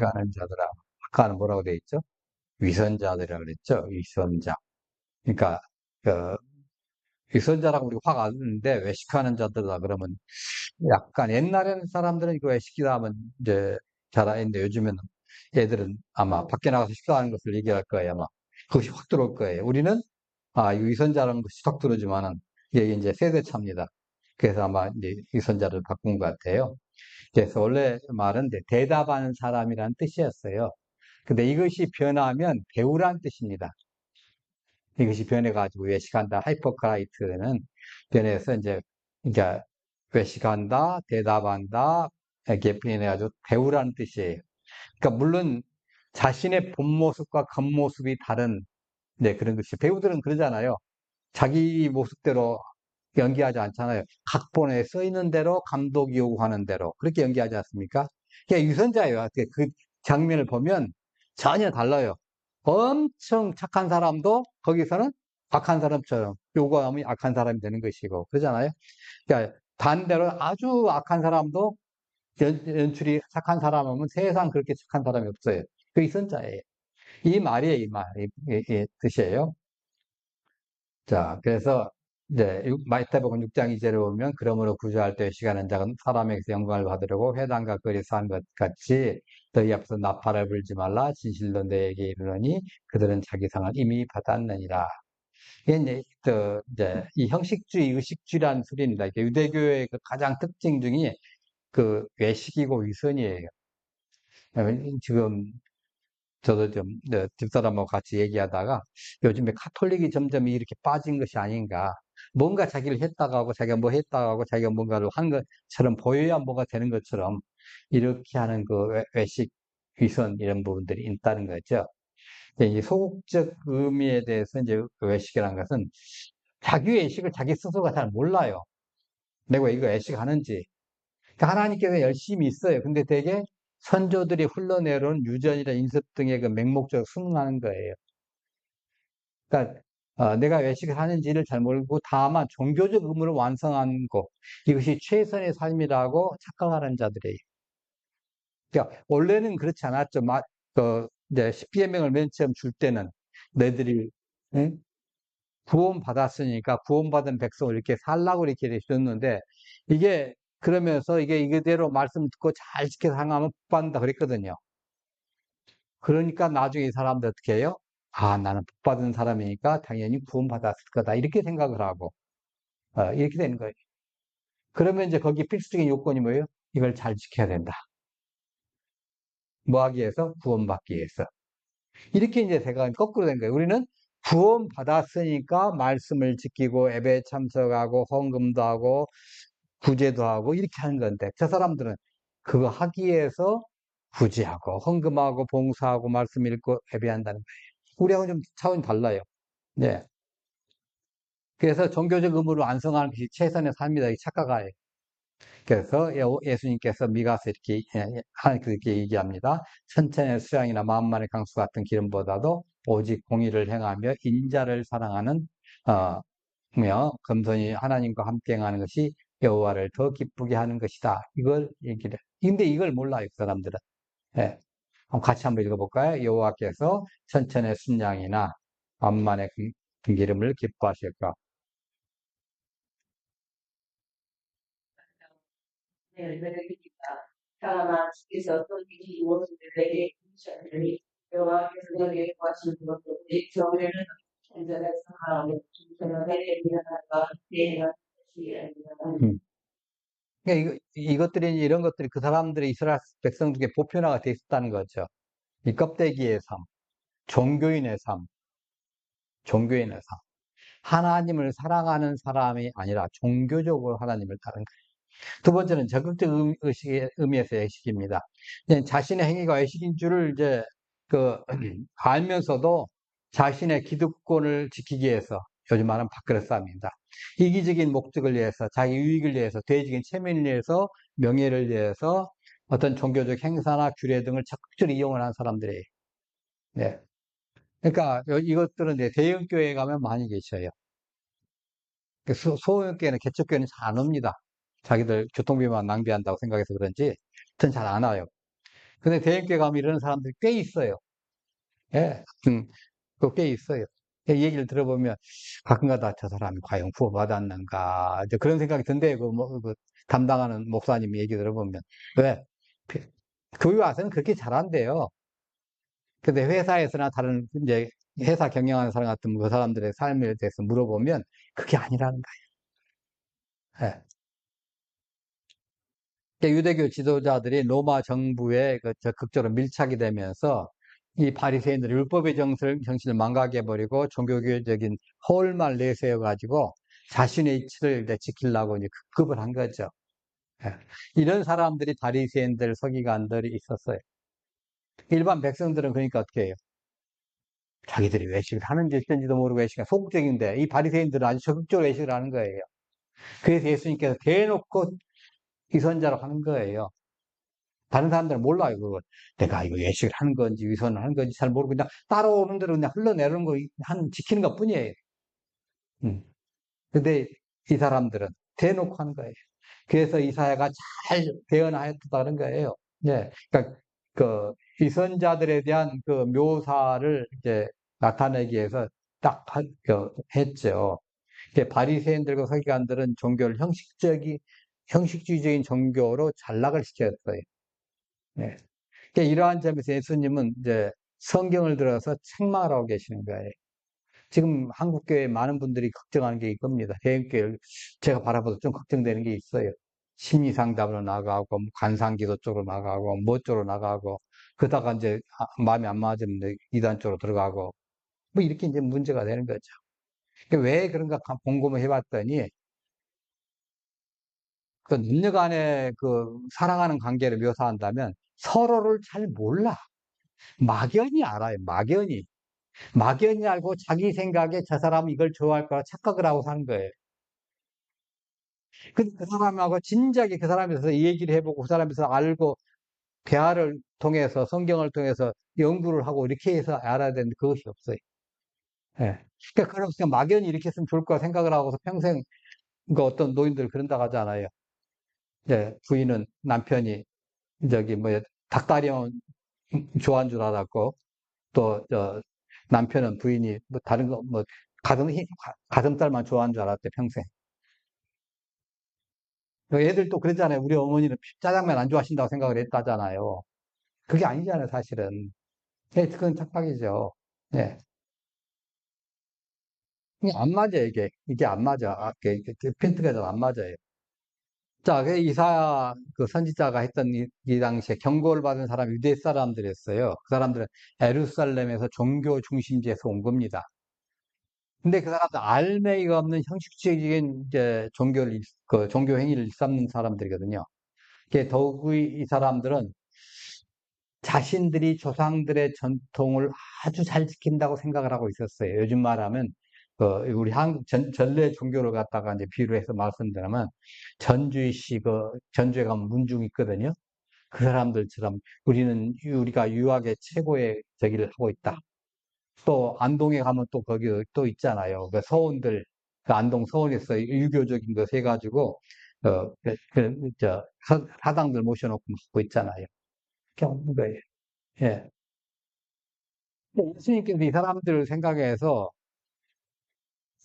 외식하는 자들아. 아까는 뭐라고 돼 있죠? 위선자들이라 그랬죠? 위선자. 그러니까, 그, 위선자라고 우리 화가 안 나는데 외식하는 자들이다 그러면 약간 옛날에는 사람들은 이거 외식이다 하면 이제 잘 아는데 요즘에는 애들은 아마 밖에 나가서 식사하는 것을 얘기할 거예요. 아마 그것이 확 들어올 거예요. 우리는 이 위선자라는 것이 확 들어오지만은 이게 이제 세대 차입니다. 그래서 아마 이제 위선자를 바꾼 것 같아요. 그래서 원래 말은 이제 대답하는 사람이라는 뜻이었어요. 근데 이것이 변하면 배우란 뜻입니다. 이것이 변해가지고 외식한다. 하이퍼크라이트는 변해서 이제 외식한다, 대답한다, 이렇게 변해가지고 배우라는 뜻이에요. 그러니까 물론 자신의 본 모습과 겉모습이 다른 네, 그런 것이 배우들은 그러잖아요. 자기 모습대로 연기하지 않잖아요. 각본에 써 있는 대로 감독이 요구하는 대로 그렇게 연기하지 않습니까? 그게 유선자예요. 그 장면을 보면 전혀 달라요. 엄청 착한 사람도 거기서는 악한 사람처럼 요구하면 악한 사람이 되는 것이고 그러잖아요. 그러니까 반대로 아주 악한 사람도 연출이 착한 사람 하면 세상 그렇게 착한 사람이 없어요. 그 유선자예요. 이 말이에요, 이 말, 이 뜻이에요. 자, 그래서 이제 마태복음 6장 2절에 보면 그러므로 구주할 때 시간은 작은 사람에게서 영광을 받으려고 회당과 거리에서 한 것 같이 너희 앞에서 나팔을 불지 말라 진실로 너에게 이르노니 그들은 자기 상을 이미 받았느니라. 이게 이제 이 형식주의, 의식주의라는 소리입니다. 이게 유대교의 그 가장 특징 중에 그 외식이고 위선이에요. 지금 저도 좀 집사람하고 같이 얘기하다가 요즘에 카톨릭이 점점 이렇게 빠진 것이 아닌가. 뭔가 자기를 했다가 하고 자기가 뭐 했다가 하고 자기가 뭔가를 한 것처럼 보여야 뭐가 되는 것처럼 이렇게 하는 그 외식, 위선 이런 부분들이 있다는 거죠. 이 소극적 의미에 대해서 이제 그 외식이라는 것은 자기 외식을 자기 스스로가 잘 몰라요. 내가 이거 외식하는지. 그러니까 하나님께서 열심히 있어요. 근데 되게 선조들이 흘러내려온 유전이나 인습 등의 그 맹목적으로 순응하는 거예요. 그러니까 내가 외식을 하는지를 잘 모르고 다만 종교적 의무를 완성한 것 이것이 최선의 삶이라고 착각하는 자들이에요. 그러니까 원래는 그렇지 않았죠. 이제 십계명을 맨 처음 줄 때는 너희들이 응? 구원받았으니까 구원받은 백성을 이렇게 살라고 이렇게 줬는데 이게 그러면서 이게 이대로 말씀 듣고 잘 지켜서 행하면 복 받는다 그랬거든요. 그러니까 나중에 이 사람들 어떻게 해요? 나는 복 받은 사람이니까 당연히 구원받았을 거다. 이렇게 생각을 하고, 이렇게 되는 거예요. 그러면 이제 거기 필수적인 요건이 뭐예요? 이걸 잘 지켜야 된다. 뭐 하기 위해서? 구원받기 위해서. 이렇게 이제 생각은 거꾸로 된 거예요. 우리는 구원받았으니까 말씀을 지키고 예배 참석하고 헌금도 하고 구제도 하고 이렇게 하는 건데 저 사람들은 그거 하기 위해서 구제하고 헌금하고 봉사하고 말씀 읽고 예배한다는 거예요. 우리하고는 좀 차원이 달라요. 네. 그래서 종교적 의무를 완성하는 것이 최선의 삶이다. 이 착각하예요. 그래서 예수님께서 미가서 이렇게 하나님께서 이렇게 얘기합니다. 천천의 수양이나 만만의 강수 같은 기름보다도 오직 공의를 행하며 인자를 사랑하는 겸손히 하나님과 함께 행하는 것이 여호와를 더 기쁘게 하는 것이다. 이걸 얘기를. 근데 이걸 몰라요, 그 사람들은. 예. 같이 한번 읽어볼까요? 여호와께서 천천의 순양이나 만만의 기름을 기뻐하실까? 네, 그러니까 다만 주께서 또 이 모습을 내게 주셨으니 여호와께서 내게 구하시는 것도 내 정죄는 현재를 상하고 주께서 내게 미안하다 대행한 것이 아니라 그러니까 이것들이, 이런 것들이 그 사람들의 이스라엘 백성 중에 보편화가 돼 있었다는 거죠. 이 껍데기의 삶, 종교인의 삶, 종교인의 삶. 하나님을 사랑하는 사람이 아니라 종교적으로 하나님을 따르는 거예요. 두 번째는 적극적 의미에서 외식입니다. 자신의 행위가 외식인 줄을 알면서도 자신의 기득권을 지키기 위해서 요즘 말하는 밥그릇 싸움입니다. 이기적인 목적을 위해서, 자기 유익을 위해서, 대외적인 체면을 위해서, 명예를 위해서 어떤 종교적 행사나 규례 등을 적극적으로 이용을 하는 사람들이에요. 네. 그러니까 이것들은 대형교회에 가면 많이 계셔요. 소형교회는, 개척교회는 잘 안 옵니다. 자기들 교통비만 낭비한다고 생각해서 그런지, 전 잘 안 와요. 근데 대형교회 가면 이런 사람들이 꽤 있어요. 예, 그꽤 있어요. 이 얘기를 들어보면 가끔가다 저 사람이 과연 구원받았는가 이제 그런 생각이 든대요. 그 담당하는 목사님 얘기 들어보면 왜 교회 와서는 그렇게 잘한대요. 근데 회사에서나 다른 이제 회사 경영하는 사람 같은 그 사람들의 삶에 대해서 물어보면 그게 아니라는 거예요. 예. 그러니까 유대교 지도자들이 로마 정부에 적극적으로 밀착이 되면서 이 바리새인들이 율법의 정신을 망각해 버리고 종교교적인 허울만 내세워 가지고 자신의 이치를 이제 지키려고 이제 급급을 한 거죠. 예. 이런 사람들이 바리새인들, 서기관들이 있었어요. 일반 백성들은 그러니까 어떻게 해요? 자기들이 외식을 하는지 어쩐지도 모르고 외식을 소극적인데 이 바리새인들은 아주 적극적으로 외식을 하는 거예요. 그래서 예수님께서 대놓고 위선자로 하는 거예요. 다른 사람들은 몰라요, 그거. 내가 이거 외식을 하는 건지, 위선을 하는 건지 잘 모르고 그냥 따라오는 대로 그냥 흘러내리는 거, 지키는 것 뿐이에요. 음. 근데 이 사람들은 대놓고 하는 거예요. 그래서 이사야가 잘 대언하였다는 거예요. 예. 그러니까, 그, 위선자들에 대한 그 묘사를 이제 나타내기 위해서 딱 했죠. 바리새인들과 서기관들은 종교를 형식주의적인 종교로 전락을 시켰어요. 예. 그러니까 이러한 점에서 예수님은 이제 성경을 들어서 책망을 하고 계시는 거예요. 지금 한국교회 많은 분들이 걱정하는 게 이겁니다. 대형교회를 제가 바라봐도 좀 걱정되는 게 있어요. 심리상담으로 나가고, 관상기도 쪽으로 나가고, 뭐 쪽으로 나가고, 그러다가 이제 마음에 안 맞으면 이단 쪽으로 들어가고, 뭐 이렇게 이제 문제가 되는 거죠. 그러니까 왜 그런가 곰곰이 해봤더니, 그 남녀 간의 그 사랑하는 관계를 묘사한다면 서로를 잘 몰라. 막연히 알아요. 막연히. 막연히 알고 자기 생각에 저 사람은 이걸 좋아할 거라 착각을 하고 사는 거예요. 근데 그 사람하고 진작에 그 사람에 대해서 얘기를 해보고 그 사람에 대해서 알고 대화를 통해서 성경을 통해서 연구를 하고 이렇게 해서 알아야 되는데 그것이 없어요. 예. 그러니까 그래서 막연히 이렇게 했으면 좋을 거라 생각을 하고서 평생 그 어떤 노인들 그런다고 하잖아요. 이제 부인은 남편이 저기 뭐 닭다리만 좋아한 줄 알았고 또 남편은 부인이 뭐 다른 거 뭐 가슴살만 좋아한 줄 알았대 평생. 애들 또 그랬잖아요. 우리 어머니는 짜장면 안 좋아하신다고 생각을 했다잖아요. 그게 아니잖아요, 사실은. 예, 그건 착각이죠. 예. 이게 안 맞아요, 이게. 이게 안 맞아. 핀트가 좀 안 맞아요. 자, 그 이사야 그 선지자가 했던 이 당시에 경고를 받은 사람이 유대 사람들이었어요. 그 사람들은 에루살렘에서 종교 중심지에서 온 겁니다. 근데 그 사람들 알맹이가 없는 형식적인 이제 종교 행위를 일삼는 사람들이거든요. 더욱이 이 사람들은 자신들이 조상들의 전통을 아주 잘 지킨다고 생각을 하고 있었어요. 요즘 말하면 우리 한국 전래 종교를 갖다가 이제 비유를 해서 말씀드리면 전주시 전주에 가면 문중 있거든요. 그 사람들처럼 우리가 유학의 최고의 저기를 하고 있다. 또 안동에 가면 또 거기 또 있잖아요. 그 서원들 그 안동 서원에서 유교적인 것 해가지고 사당들 모셔놓고 하고 있잖아요. 그게 없는 거예요. 예. 예수님께서 이 사람들을 생각해서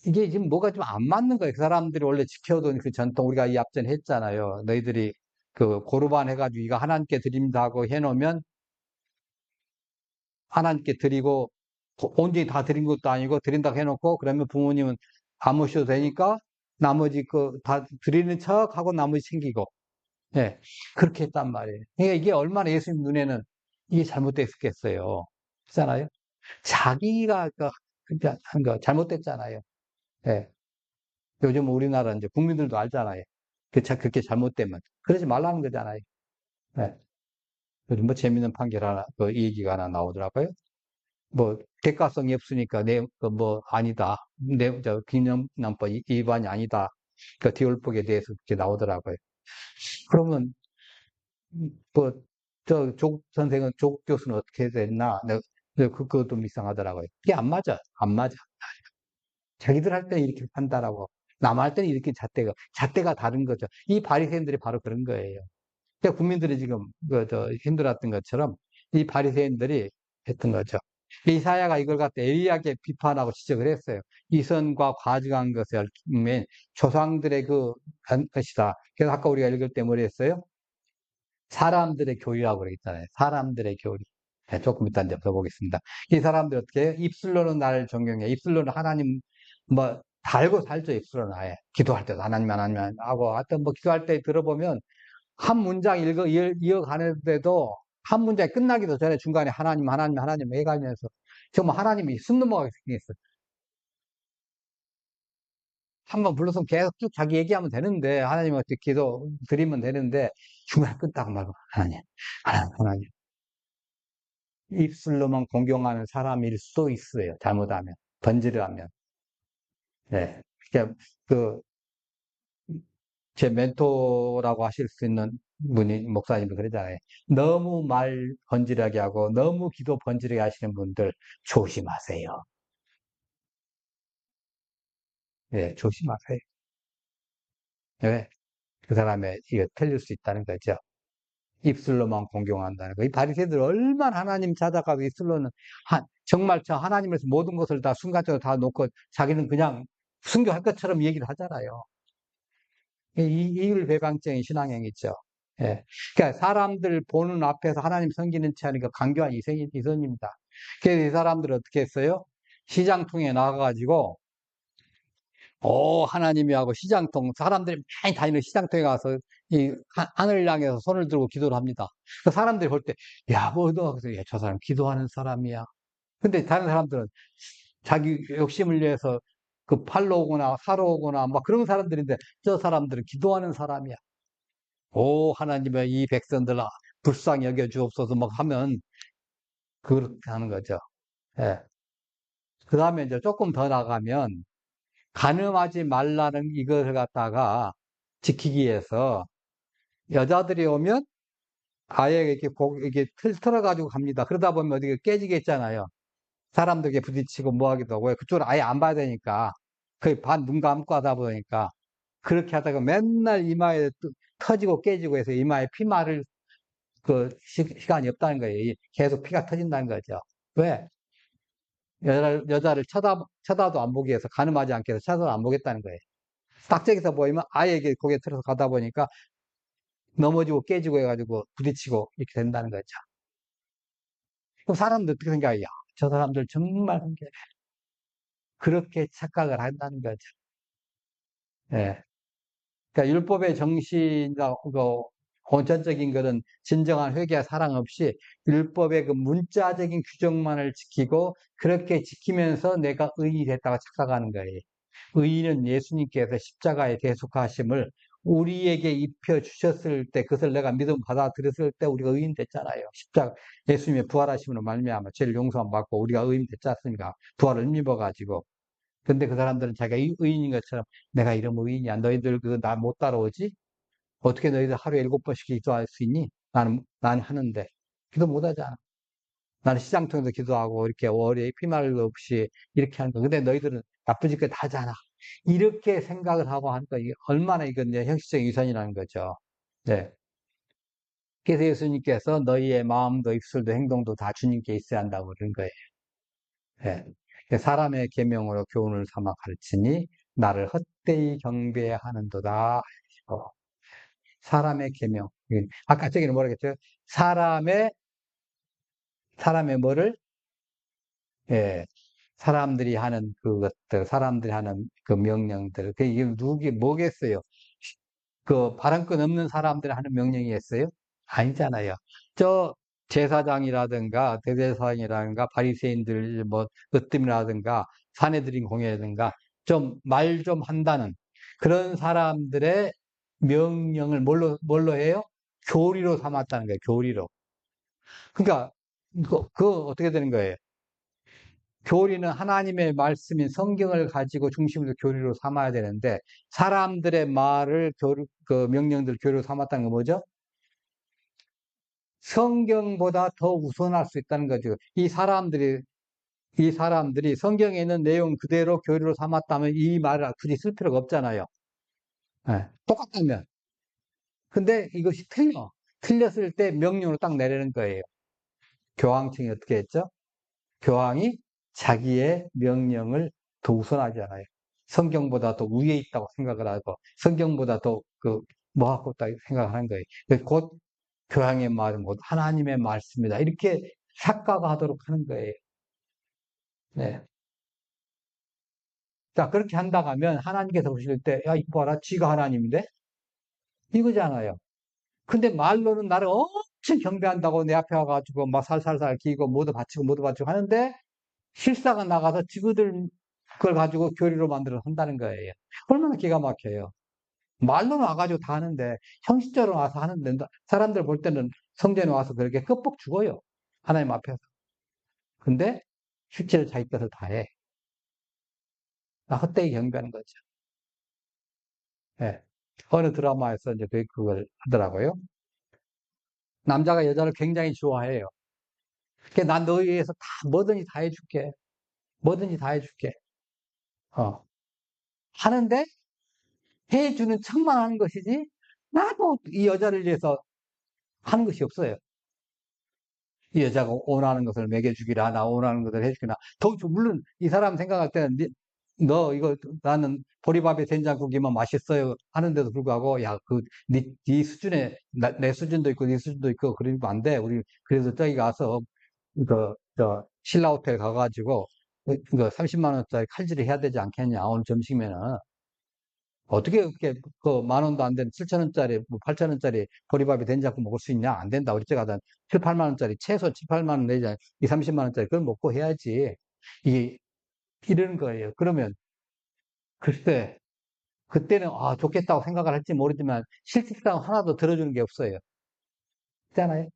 이게 지금 뭐가 좀 안 맞는 거예요. 그 사람들이 원래 지켜오던 그 전통 우리가 이 앞전에 했잖아요. 너희들이 그 고르반 해가지고 이거 하나님께 드립니다 하고 해놓으면 하나님께 드리고 온전히 다 드린 것도 아니고 드린다고 해놓고 그러면 부모님은 안 모셔도 되니까 나머지 그 다 드리는 척하고 나머지 챙기고 예 그렇게 했단 말이에요. 그러니까 이게 얼마나 예수님 눈에는 이게 잘못됐겠어요. 그렇잖아요. 자기가 한거 잘못됐잖아요. 예. 요즘 우리나라 이제 국민들도 알잖아요. 그렇게 잘못되면 그러지 말라는 거잖아요. 예. 요즘 뭐 재밌는 판결 하나, 이 얘기가 하나 나오더라고요. 뭐 객관성이 없으니까 뭐 아니다. 기념남법 위반이 아니다. 그 디올폭에 대해서 그렇게 나오더라고요. 그러면 뭐 조 선생은 조 교수는 어떻게 됐나? 그것도 좀 이상하더라고요. 이게 안 맞아. 안 맞아. 자기들 할 때는 이렇게 판단하고 남 할 때는 이렇게 잣대가 다른 거죠. 이 바리새인들이 바로 그런 거예요. 그러니까 국민들이 지금 힘들었던 것처럼 이 바리새인들이 했던 거죠. 이사야가 이걸 갖다 예리하게 비판하고 지적을 했어요. 이선과 과증한 것을 조상들의 것이다. 그래서 아까 우리가 읽을 때 뭐라 했어요? 사람들의 교리라고 그러잖아요. 사람들의 교리. 네, 조금 이따 이제 보겠습니다. 이 사람들 어떻게 해요? 입술로는 나를 존경해. 입술로는 하나님, 뭐, 다 알고 살죠, 입술로는 아예. 기도할 때도 하나님, 하나님, 하나님 하고, 하여튼 뭐, 기도할 때 들어보면, 한 문장 이어가는데도, 한 문장이 끝나기도 전에 중간에 하나님, 하나님, 하나님 해가면서, 정말 하나님이 숨 넘어가게 생겼어요. 한번 불러서 계속 쭉 자기 얘기하면 되는데, 하나님한테 기도 드리면 되는데, 중간에 끊다고 말고, 하나님, 하나님, 하나님. 입술로만 공경하는 사람일 수도 있어요. 잘못하면. 번지르하면. 네. 그러니까 그, 제 멘토라고 하실 수 있는 분이, 목사님이 그러잖아요. 너무 말 번지르하게 하고, 너무 기도 번지르게 하시는 분들 조심하세요. 네, 조심하세요. 왜? 그 사람의 이거 틀릴 수 있다는 거죠. 입술로만 공경한다는 거. 이 바리새들 얼마나 하나님 찾아가고 입술로는 정말 저 하나님에서 모든 것을 다 순간적으로 다 놓고 자기는 그냥 순교할 것처럼 얘기를 하잖아요. 이율배반적인 신앙행위죠. 예. 그러니까 사람들 보는 앞에서 하나님 섬기는 채 하니까 강교한 이선입니다. 그래서 이 사람들은 어떻게 했어요? 시장통에 나가가지고 하나님이 하고 시장통, 사람들이 많이 다니는 시장통에 가서 이 하늘 향해서 손을 들고 기도를 합니다. 그 사람들이 볼 때, 야, 그래서 저 사람 기도하는 사람이야. 근데 다른 사람들은 자기 욕심을 위해서 그 팔러 오거나 사러 오거나 막 그런 사람들인데 저 사람들은 기도하는 사람이야. 오, 하나님의 이 백성들 불쌍히 여겨주옵소서 막 하면 그렇게 하는 거죠. 예. 그 다음에 이제 조금 더 나가면 간음하지 말라는 이것을 갖다가 지키기 위해서 여자들이 오면 아예 이렇게 틀어가지고 갑니다. 그러다 보면 어디 깨지겠잖아요. 사람들에게 부딪히고 뭐 하기도 하고 그쪽을 아예 안 봐야 되니까 거의 반 눈 감고 하다 보니까 그렇게 하다가 맨날 이마에 터지고 깨지고 해서 이마에 피마를 시간이 없다는 거예요. 계속 피가 터진다는 거죠. 왜? 여자를 쳐다도 안 보기 위해서 가늠하지 않게 해서 쳐다도 안 보겠다는 거예요. 딱저기서 보이면 아예 이게 고개 틀어서 가다 보니까 넘어지고 깨지고 해가지고 부딪히고 이렇게 된다는 거죠. 그럼 사람들 어떻게 생각해요? 저 사람들 정말 그렇게 착각을 한다는 거죠. 예. 그러니까 율법의 정신과 본chất 적인 것은 진정한 회개와 사랑 없이 율법의 그 문자적인 규정만을 지키고 그렇게 지키면서 내가 의인이 됐다고 착각하는 거예요. 의인은 예수님께서 십자가의 대속하심을 우리에게 입혀 주셨을 때 그것을 내가 믿음 받아들였을 때 우리가 의인 됐잖아요. 예수님의 부활하심으로 말미암아 죄를 용서함 받고 우리가 의인 됐지 않습니까? 부활을 힘입어가지고. 근데 그 사람들은 자기가 의인인 것처럼 내가 이러면 의인이야. 너희들 나 못 따라오지? 어떻게 너희들 하루에 7번씩 기도할 수 있니? 난 하는데. 기도 못 하잖아. 나는 시장통에서 기도하고 이렇게 월요일 피말도 없이 이렇게 하는 거. 근데 너희들은 나쁜 짓까지 다 하잖아. 이렇게 생각을 하고 하니까 이게 얼마나 이건 이제 형식적인 위선이라는 거죠. 네. 그래서 예수님께서 너희의 마음도 입술도 행동도 다 주님께 있어야 한다고 그런 거예요. 네. 사람의 계명으로 교훈을 삼아 가르치니 나를 헛되이 경배하는도다. 사람의 계명. 아까 저기는 뭐라겠죠? 사람의 뭐를? 예. 사람들이 하는 그것들, 사람들이 하는 그 명령들. 이게 뭐겠어요? 발언권 없는 사람들이 하는 명령이겠어요? 아니잖아요. 저 제사장이라든가 대제사장이라든가 바리새인들 으뜸이라든가 사내들인 공예라든가 좀 말 좀 한다는 그런 사람들의 명령을 뭘로 해요? 교리로 삼았다는 거예요. 교리로. 그러니까 그거 어떻게 되는 거예요? 교리는 하나님의 말씀인 성경을 가지고 중심으로 교리로 삼아야 되는데 사람들의 말을 명령들 교리로 삼았다는 건 뭐죠? 성경보다 더 우선할 수 있다는 거죠. 이 사람들이 성경에 있는 내용 그대로 교리로 삼았다면 이 말을 굳이 쓸 필요가 없잖아요. 예, 똑같다면. 근데 이것이 틀려. 틀렸을 때 명령으로 딱 내리는 거예요. 교황청이 어떻게 했죠? 교황이 자기의 명령을 더 우선하지 않아요. 성경보다 더 위에 있다고 생각을 하고, 성경보다 더 뭐 하고 있다고 생각하는 거예요. 곧 교황의 말은 곧 하나님의 말씀이다. 이렇게 착각하도록 하는 거예요. 네. 자, 그렇게 한다고 하면 하나님께서 보실 때, 야, 이거 봐라. 지가 하나님인데? 이거잖아요. 근데 말로는 나를 엄청 경배한다고 내 앞에 와가지고 막 살살살 기고 모두 바치고 하는데 실사가 나가서 지그들 그걸 가지고 교리로 만들어 한다는 거예요. 얼마나 기가 막혀요. 말로는 와가지고 다 하는데 형식적으로 와서 하는데 사람들 볼 때는 성전에 와서 그렇게 껍벅 죽어요. 하나님 앞에서. 근데 실제로 자기 것을 다 해. 헛되이 경배하는 거죠. 예. 어느 드라마에서 이제 그걸 하더라고요. 남자가 여자를 굉장히 좋아해요. 그러니까 난 너에 위해서 뭐든지 다 해줄게. 뭐든지 다 해줄게. 어. 하는데 해주는 척만 하는 것이지 나도 이 여자를 위해서 하는 것이 없어요. 이 여자가 원하는 것을 먹여주기라, 나 원하는 것을 해주기라. 물론 이 사람 생각할 때는 너 이거 나는 보리밥에 된장국이면 맛있어요 하는데도 불구하고 야, 네 수준에 내 수준도 있고 네 수준도 있고 그러면 안 돼. 우리 그래서 저기 가서 신라 호텔 가가지고 30만 원짜리 칼질을 해야 되지 않겠냐 오늘 점심에는. 어떻게 그렇게 그 만 원도 안 되는 7천 원짜리, 뭐 8천 원짜리 보리밥이 된장국 먹을 수 있냐? 안 된다. 우리 집 가다 7, 8만 원짜리 최소 7, 8만 원 내지 2, 30만 원짜리 그걸 먹고 해야지. 이게 이러는 거예요. 그러면 글쎄 그때는 좋겠다고 생각을 할지 모르지만 실질상 하나도 들어주는 게 없어요. 있잖아요.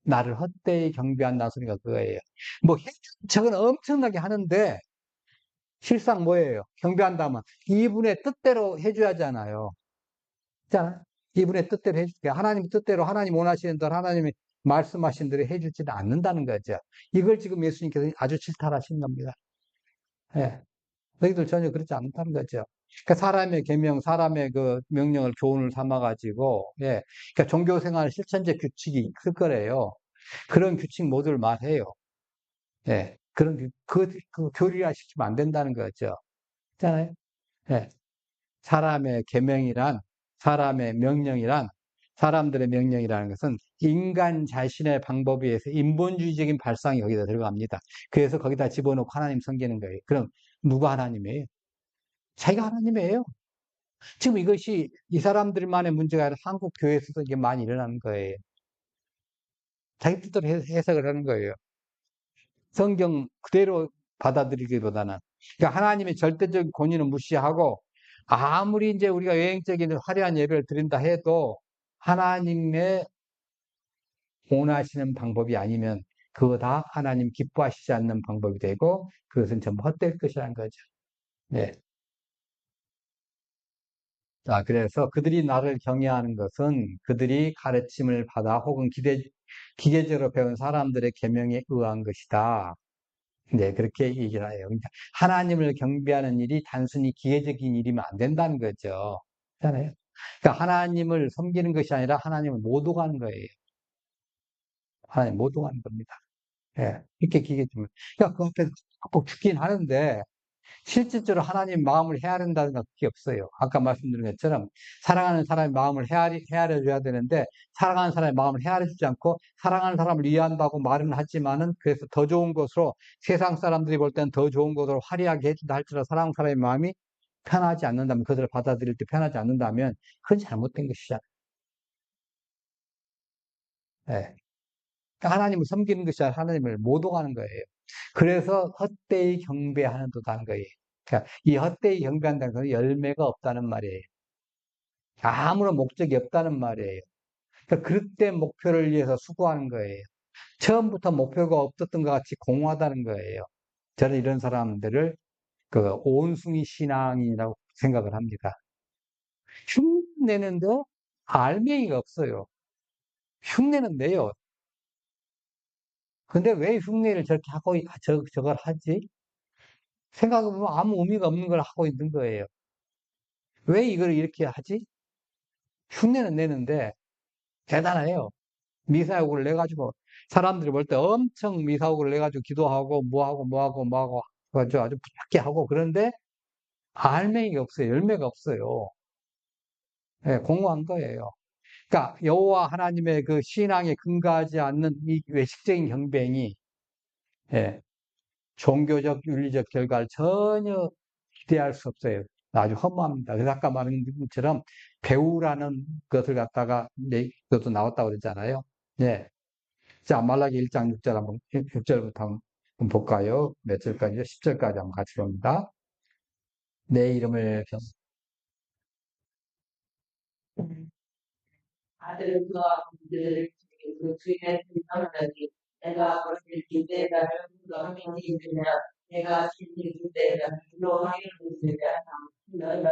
나를 헛되이 경배한다는 소리가 그거예요. 뭐 저건 엄청나게 하는데 실상 뭐예요? 경배한다면 이분의 뜻대로 해줘야 하잖아요. 자, 이분의 뜻대로 해줄게. 하나님 뜻대로 하나님 원하시는 대로 하나님이 말씀하신 대로 해주지는 않는다는 거죠. 이걸 지금 예수님께서 아주 질타하신 겁니다. 예. 너희들 전혀 그렇지 않다는 거죠. 그러니까 사람의 계명, 사람의 그 명령을 교훈을 삼아가지고, 예. 그러니까 종교생활 실천적 규칙이 있을 거래요. 그런 규칙 모두를 말해요. 예. 그 교리화 시키면 안 된다는 거죠. 있잖아요. 예. 사람의 계명이란, 사람의 명령이란, 사람들의 명령이라는 것은 인간 자신의 방법에 의해서 인본주의적인 발상이 여기다 들어갑니다. 그래서 거기다 집어넣고 하나님 섬기는 거예요. 그럼 누가 하나님이에요? 자기가 하나님이에요. 지금 이것이 이 사람들만의 문제가 아니라 한국 교회에서도 이게 많이 일어나는 거예요. 자기 뜻대로 해석을 하는 거예요. 성경 그대로 받아들이기보다는. 그러니까 하나님의 절대적인 권위는 무시하고 아무리 이제 우리가 여행적인 화려한 예배를 드린다 해도 하나님의 원하시는 방법이 아니면 그거 다 하나님 기뻐하시지 않는 방법이 되고 그것은 전부 헛될 것이라는 거죠. 네. 자, 그래서 그들이 나를 경외하는 것은 그들이 가르침을 받아 혹은 기계적으로 배운 사람들의 계명에 의한 것이다. 네, 그렇게 얘기를 해요. 그러니까 하나님을 경배하는 일이 단순히 기계적인 일이면 안 된다는 거죠. 그렇잖아요. 그러니까 하나님을 섬기는 것이 아니라 하나님을 모독하는 거예요. 하나님 모독하는 겁니다. 예, 이렇게 기계적으로. 그러니까 그 앞에서 꼭 죽긴 하는데 실질적으로 하나님 마음을 헤아린다는 건 그게 없어요. 아까 말씀드린 것처럼 사랑하는 사람의 마음을 헤아려줘야 되는데 사랑하는 사람의 마음을 헤아려주지 않고 사랑하는 사람을 이해한다고 말은 하지만은 그래서 더 좋은 것으로 세상 사람들이 볼 때는 더 좋은 것으로 화려하게 해준다 할지라도 사랑하는 사람의 마음이 편하지 않는다면 그들을 받아들일 때 편하지 않는다면 그건 잘못된 것이잖아요. 예. 그러니까 하나님을 섬기는 것이 아니라 하나님을 모독하는 거예요. 그래서 헛되이 경배하는 듯한 거예요. 그러니까 이 헛되이 경배한다는 것은 열매가 없다는 말이에요. 아무런 목적이 없다는 말이에요. 그러니까 그릇된 목표를 위해서 수고하는 거예요. 처음부터 목표가 없었던 것 같이 공허하다는 거예요. 저는 이런 사람들을 그 온숭이 신앙이라고 생각을 합니다. 흉내내는데 알맹이가 없어요. 흉내는 내요. 근데 왜 흉내를 저렇게 하고 저걸 하지? 생각해보면 아무 의미가 없는 걸 하고 있는 거예요. 왜 이걸 이렇게 하지? 흉내는 내는데 대단해요. 미사역을 내가지고, 사람들이 볼 때 엄청 미사역을 내가지고 기도하고, 뭐하고, 아주 부탁해 하고, 그런데 알맹이가 없어요. 열매가 없어요. 예, 공허한 거예요. 그러니까 여호와 하나님의 그 신앙에 근거하지 않는 이 외식적인 경배행이, 예, 종교적, 윤리적 결과를 전혀 기대할 수 없어요. 아주 허무합니다. 그래서 아까 말한 것처럼 배우라는 것을 갖다가, 네, 그것도 나왔다고 그랬잖아요. 예. 자, 말라기 1장 6절 한번, 6절부터 한번 볼까요? 몇 절까지요? 10절까지 한번 같이 봅니다. 내 이름을, 아들은 그와 그들을 그 주인의 불쌍하니 내가 벌을 기대다를 너희는 이르냐 내가 진리 기대다 너희는 이르냐 너희가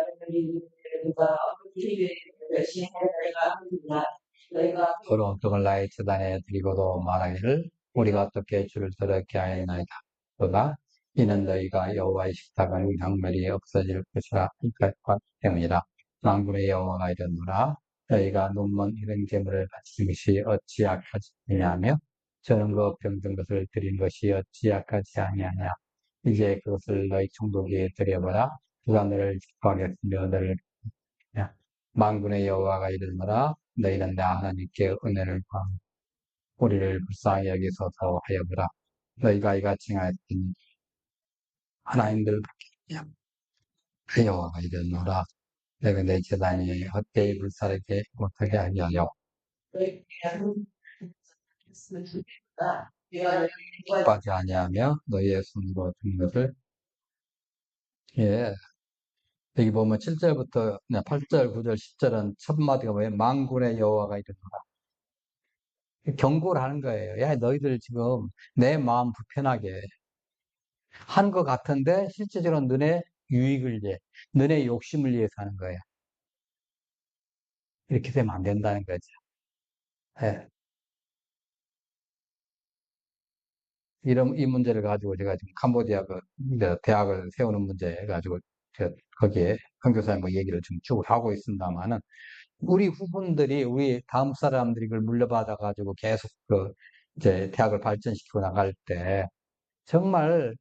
너희가 어떻게 열심히 내가 하느냐 너희가 서로 떡을 나의 재단에 드리고도 말하기를 우리가 어떻게 주를 더럽게 하였나이다. 그가 이는 너희가 여호와의 식탁은 경멸이 없어질 것이라 이것과 때문이라. 만군의 여호와가 이르노라 너희가 눈먼 이런 재물을 바치는 것이 어찌 악하느냐며 저는 그 병든 것을 드린 것이 어찌 악하지 아니하냐. 이제 그것을 너희 총독에게 드려보라. 그가 너를 기뻐하겠으며 너를 만군의 여호와가 이르노라 너희는 나 하나님께 은혜를 구하고 우리를 불쌍히 여기소서 하여보라. 너희가 이같이 행하였더니 하나님들 밖에 여호와가 이르노라 내가 내 재단이 헛되이 불사르게 못하게 하게 하여 빠지 아니하며 너희의 손으로 든 것을 예 여기 보면 7절부터 8절, 9절, 10절은 첫 마디가 뭐예요? 만군의 여호와가 이르노라 경고를 하는 거예요. 야 너희들 지금 내 마음 불편하게 한 것 같은데 실제적으로 너네 유익을 위해, 너네 욕심을 위해서 하는 거예요. 이렇게 되면 안 된다는 거죠. 예. 이 문제를 가지고 제가 지금 캄보디아 그 이제 대학을 세우는 문제 가지고 거기에 선교사님과 얘기를 좀 쭉 하고 있습니다만은 우리 후손들이 우리 다음 사람들이 그걸 물려받아 가지고 계속 그 이제 대학을 발전시키고 나갈 때 정말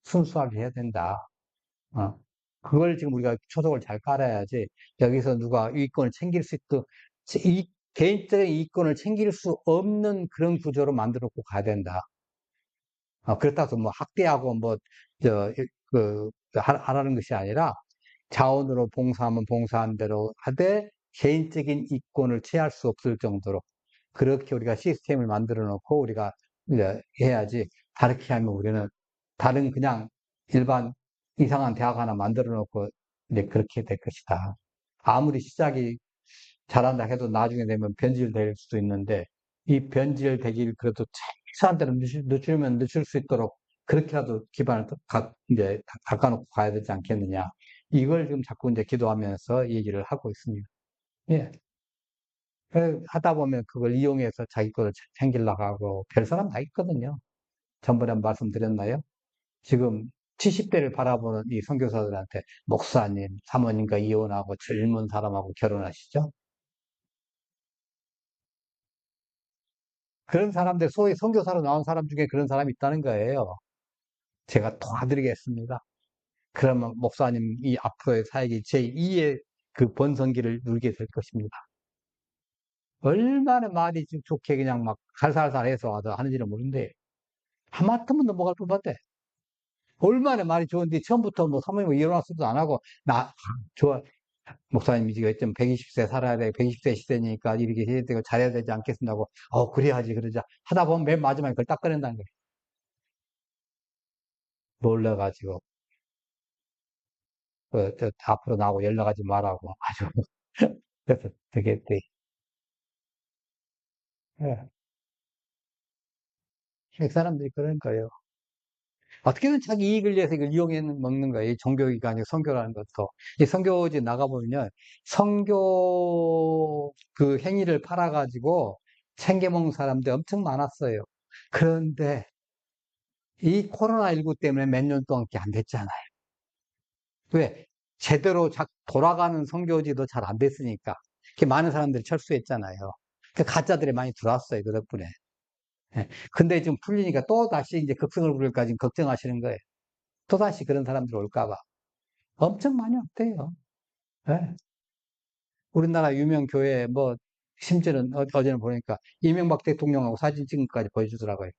순수하게 해야 된다. 어. 그걸 지금 우리가 초석을 잘 깔아야지 여기서 누가 이익권을 챙길 수 있도 개인적인 이익권을 챙길 수 없는 그런 구조로 만들어 놓고 가야 된다. 그렇다고 뭐 학대하고 뭐 저 하라는 것이 아니라 자원으로 봉사하면 봉사한 대로 하되 개인적인 이권을 취할 수 없을 정도로 그렇게 우리가 시스템을 만들어 놓고 우리가 이제 해야지 다르게 하면 우리는 다른 그냥 일반 이상한 대학 하나 만들어 놓고 이제 그렇게 될 것이다. 아무리 시작이 잘한다 해도 나중에 되면 변질될 수도 있는데 이 변질되길 그래도 최소한 대로 늦추면 늦출 수 있도록 그렇게라도 기반을 이제 닦아놓고 가야 되지 않겠느냐. 이걸 지금 자꾸 이제 기도하면서 얘기를 하고 있습니다. 예. 하다 보면 그걸 이용해서 자기 거를 챙기려고 하고 별 사람 다 있거든요. 전번에 말씀드렸나요? 지금 70대를 바라보는 이 선교사들한테 목사님, 사모님과 이혼하고 젊은 사람하고 결혼하시죠? 그런 사람들, 소위 선교사로 나온 사람 중에 그런 사람이 있다는 거예요. 제가 도와드리겠습니다. 그러면 목사님 이 앞으로의 사역이 제2의 그 번성기를 누리게 될 것입니다. 얼마나 말이 좋게 그냥 막 살살살 해서 와서 하는지는 모르는데 하마터면 넘어갈 뻔한데 얼마나 말이 좋은데 처음부터 뭐 사모님 일어나서도 안 하고 좋아 목사님이 지금 120세 살아야 돼 120세 시대니까 이렇게 해야 되고 잘해야 되지 않겠습니까? 그래야지 그러자 하다 보면 맨 마지막에 그걸 딱 꺼낸다는 거예요. 놀라가지고 앞으로 나하고 연락하지 말라고 아주 그래서 되게 예, 사람들이 그런 거예요. 어떻게든 자기 이익을 위해서 이걸 이용해 먹는 거예요. 이 종교가 아니고 선교라는 것도. 이 선교지 나가보면 선교 그 행위를 팔아가지고 챙겨 먹는 사람들이 엄청 많았어요. 그런데 이 코로나19 때문에 몇 년 동안 그게 안 됐잖아요. 왜? 제대로 돌아가는 선교지도 잘 안 됐으니까. 이렇게 많은 사람들이 철수했잖아요. 가짜들이 많이 들어왔어요. 그 덕분에. 예. 근데 지금 풀리니까 또 다시 이제 극성을 부릴까 지금 걱정하시는 거예요. 또 다시 그런 사람들 올까봐. 엄청 많이 없대요. 예. 우리나라 유명 교회, 뭐, 심지어는 어제는 보니까 이명박 대통령하고 사진 찍은 것까지 보여주더라고요.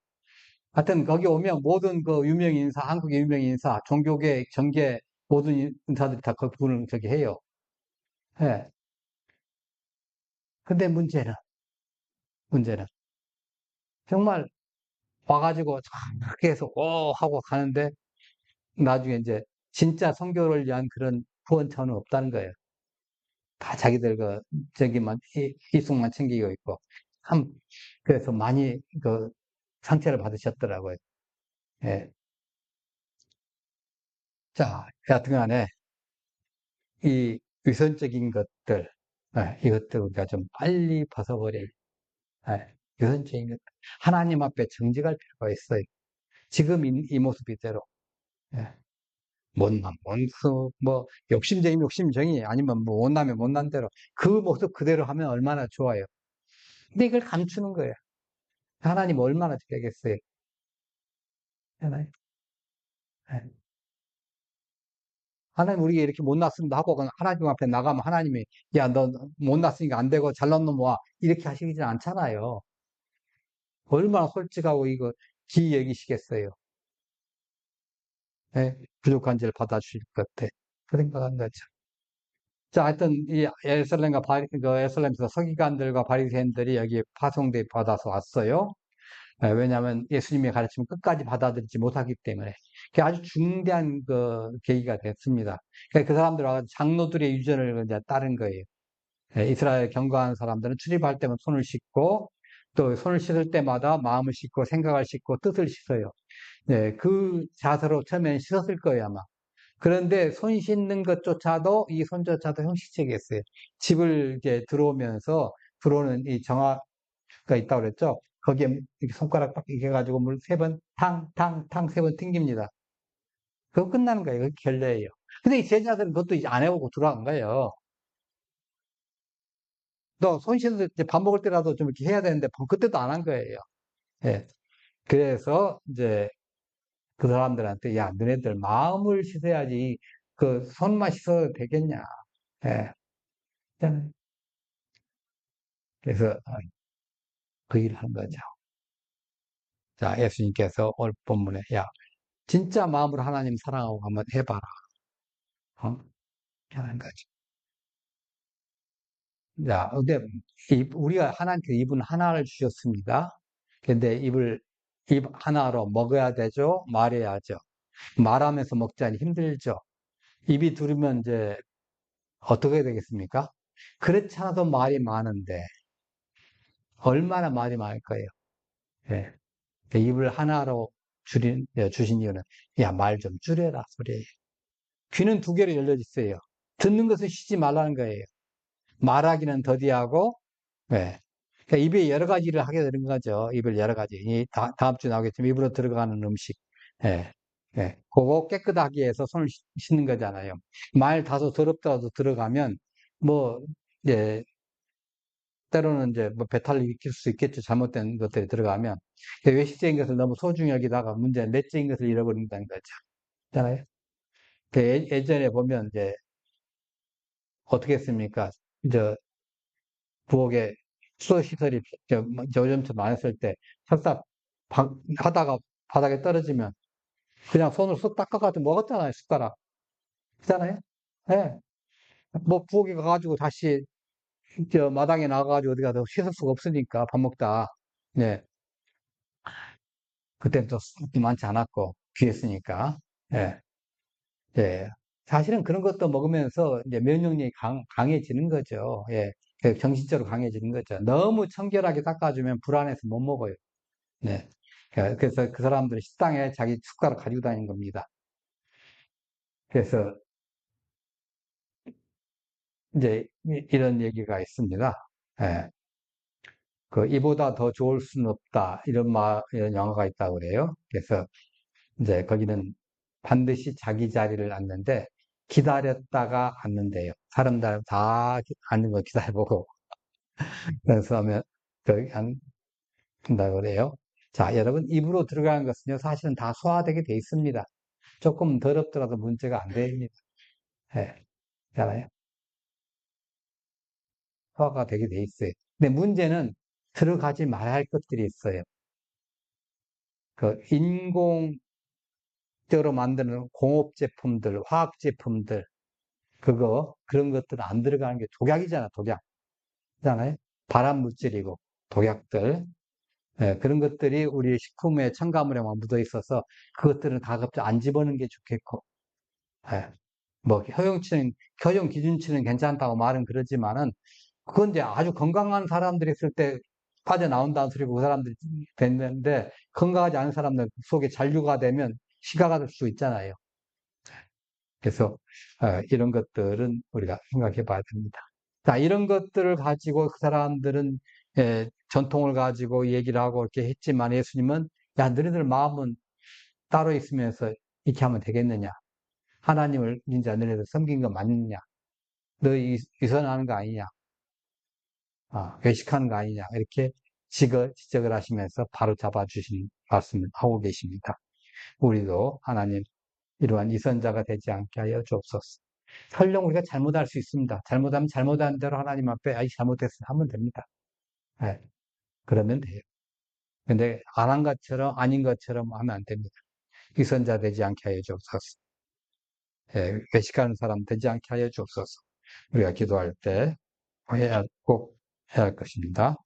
하여튼 거기 오면 모든 그 유명 인사, 한국의 유명 인사, 종교계, 정계 모든 인사들이 다 그분을 저기 해요. 예. 근데 문제는 정말 와가지고 그렇게 해서 오 하고 가는데 나중에 이제 진짜 선교를 위한 그런 후원 차원은 없다는 거예요. 다 자기들 그 저기만 이속만 챙기고 있고 참 그래서 많이 그 상처를 받으셨더라고요. 예. 자, 여하튼간에 이 위선적인 것들, 이것들 우리가 좀 빨리 벗어버릴 위선적인 것, 하나님 앞에 정직할 필요가 있어요. 지금 이 모습 이대로. 예. 못남, 원수, 뭐, 욕심쟁이, 욕심쟁이, 아니면 뭐, 못나면 못난 대로. 그 모습 그대로 하면 얼마나 좋아요. 근데 이걸 감추는 거예요. 하나님 얼마나 되겠어요. 하나님, 예. 하나님 우리가 이렇게 못났습니다 하고 하나님 앞에 나가면 하나님이, 야, 너 못났으니까 안 되고 잘난 놈 와. 이렇게 하시진 않잖아요. 얼마나 솔직하고 이거 기 여기시겠어요. 예? 부족한 죄를 받아주실 것 같아. 그 생각한 거죠. 자, 하여튼, 이 에르살렘에서 서기관들과 바리새인들이 여기에 파송돼 받아서 왔어요. 왜냐하면 예수님의 가르침을 끝까지 받아들이지 못하기 때문에. 그게 아주 중대한 그 계기가 됐습니다. 그러니까 그 사람들 와 장로들의 유전을 이제 따른 거예요. 이스라엘 경거하는 사람들은 출입할 때면 손을 씻고 또 손을 씻을 때마다 마음을 씻고 생각을 씻고 뜻을 씻어요. 네, 그 자세로 처음엔 씻었을 거예요, 아마. 그런데 손 씻는 것조차도 이 손조차도 형식적이었어요. 집을 이제 들어오면서 들어오는 이 정화가 있다고 그랬죠. 거기에 이렇게 손가락 딱 이렇게 해가지고 물 세 번 탕, 탕, 탕 세 번 튕깁니다. 그거 끝나는 거예요. 그게 결례예요. 근데 이 제자들은 그것도 이제 안 해보고 들어간 거예요. 너 손 씻을 때 밥 먹을 때라도 좀 이렇게 해야 되는데 그때도 안 한 거예요. 예. 그래서 이제 그 사람들한테 야, 너네들 마음을 씻어야지 그 손만 씻어도 되겠냐. 예. 그래서 그 일을 한 거죠. 자, 예수님께서 오늘 본문에 야, 진짜 마음으로 하나님 사랑하고 한번 해봐라. 어? 하는 거죠. 자, 근데 우리가 하나님께 입은 하나를 주셨습니다. 근데 입 하나로 먹어야 되죠? 말해야죠. 말하면서 먹자니 힘들죠. 입이 두르면 이제 어떻게 되겠습니까? 그렇지 않아도 말이 많은데 얼마나 말이 많을 거예요. 예. 입을 하나로 주신 이유는 야, 말 좀 줄여라 소리예요. 귀는 두 개로 열려 있어요. 듣는 것을 쉬지 말라는 거예요. 말하기는 더디하고, 예. 그러니까 입에 여러 가지 를 하게 되는 거죠. 입을 여러 가지. 다음 주 나오겠지만 입으로 들어가는 음식. 예. 예. 그거 깨끗하게 해서 손을 씻는 거잖아요. 말 다소 더럽더라도 들어가면, 뭐, 예, 때로는 이제 뭐 배탈을 일으킬 수 있겠죠. 잘못된 것들이 들어가면. 외식적인 것을 너무 소중히 여기다가 문제는 내적인 것을 잃어버린다는 거죠. 있잖아요. 예전에 보면 이제 어떻게 했습니까? 저 부엌에 수도시설이 요즘처럼 안 했을 때 설사 하다가 바닥에 떨어지면 그냥 손으로 쑥 닦아가지고 먹었잖아요. 숟가락. 그잖아요. 예. 뭐 부엌에 가가지고 다시 저 마당에 나가가지고 어디 가서 씻을 수가 없으니까 밥 먹다. 네. 그때는 또 수도 많지 않았고 귀했으니까. 예. 예. 사실은 그런 것도 먹으면서 이제 면역력이 강해지는 거죠. 예. 정신적으로 강해지는 거죠. 너무 청결하게 닦아주면 불안해서 못 먹어요. 네. 그래서 그 사람들은 식당에 자기 숟가락 가지고 다니는 겁니다. 그래서 이제 이런 얘기가 있습니다. 예. 이보다 더 좋을 수는 없다. 이런 영화가 있다고 그래요. 그래서 이제 거기는 반드시 자기 자리를 앉는데 기다렸다가 앉는데요. 사람들 다 앉는 거 기다려보고. 그래서 하면 한다 그래요. 자, 여러분, 입으로 들어가는 것은요, 사실은 다 소화되게 돼 있습니다. 조금 더럽더라도 문제가 안 됩니다. 예, 잖아요. 소화가 되게 돼 있어요. 근데 문제는 들어가지 말아야 할 것들이 있어요. 그 인공적으로 만드는 공업 제품들, 화학 제품들, 그런 것들은 안 들어가는 게 독약이잖아, 독약. 잖아요. 발암 물질이고, 독약들. 예, 그런 것들이 우리 식품에 첨가물에만 묻어 있어서 그것들은 가급적 안 집어넣는 게 좋겠고, 예, 뭐 허용 기준치는 괜찮다고 말은 그러지만은 그건 이제 아주 건강한 사람들이 있을 때 빠져나온다는 소리고 그 사람들이 됐는데 건강하지 않은 사람들 속에 잔류가 되면 시가가 될 수 있잖아요. 그래서 이런 것들은 우리가 생각해 봐야 됩니다. 자, 이런 것들을 가지고 그 사람들은 전통을 가지고 얘기를 하고 이렇게 했지만 예수님은 야, 너희들 마음은 따로 있으면서 이렇게 하면 되겠느냐? 하나님을 진짜 너희들 섬긴 거 맞느냐? 너 위선하는 거 아니냐? 외식하는 거 아니냐? 이렇게 지적을 하시면서 바로 잡아주신 말씀을 하고 계십니다. 우리도 하나님 이러한 위선자가 되지 않게 하여 주옵소서. 설령 우리가 잘못할 수 있습니다. 잘못하면 잘못한 대로 하나님 앞에 잘못했으면 하면 됩니다. 예, 그러면 돼요. 근데 안 한 것처럼 아닌 것처럼 하면 안 됩니다. 위선자 되지 않게 하여 주옵소서. 예, 외식하는 사람 되지 않게 하여 주옵소서. 우리가 기도할 때 꼭 해야 할 것입니다.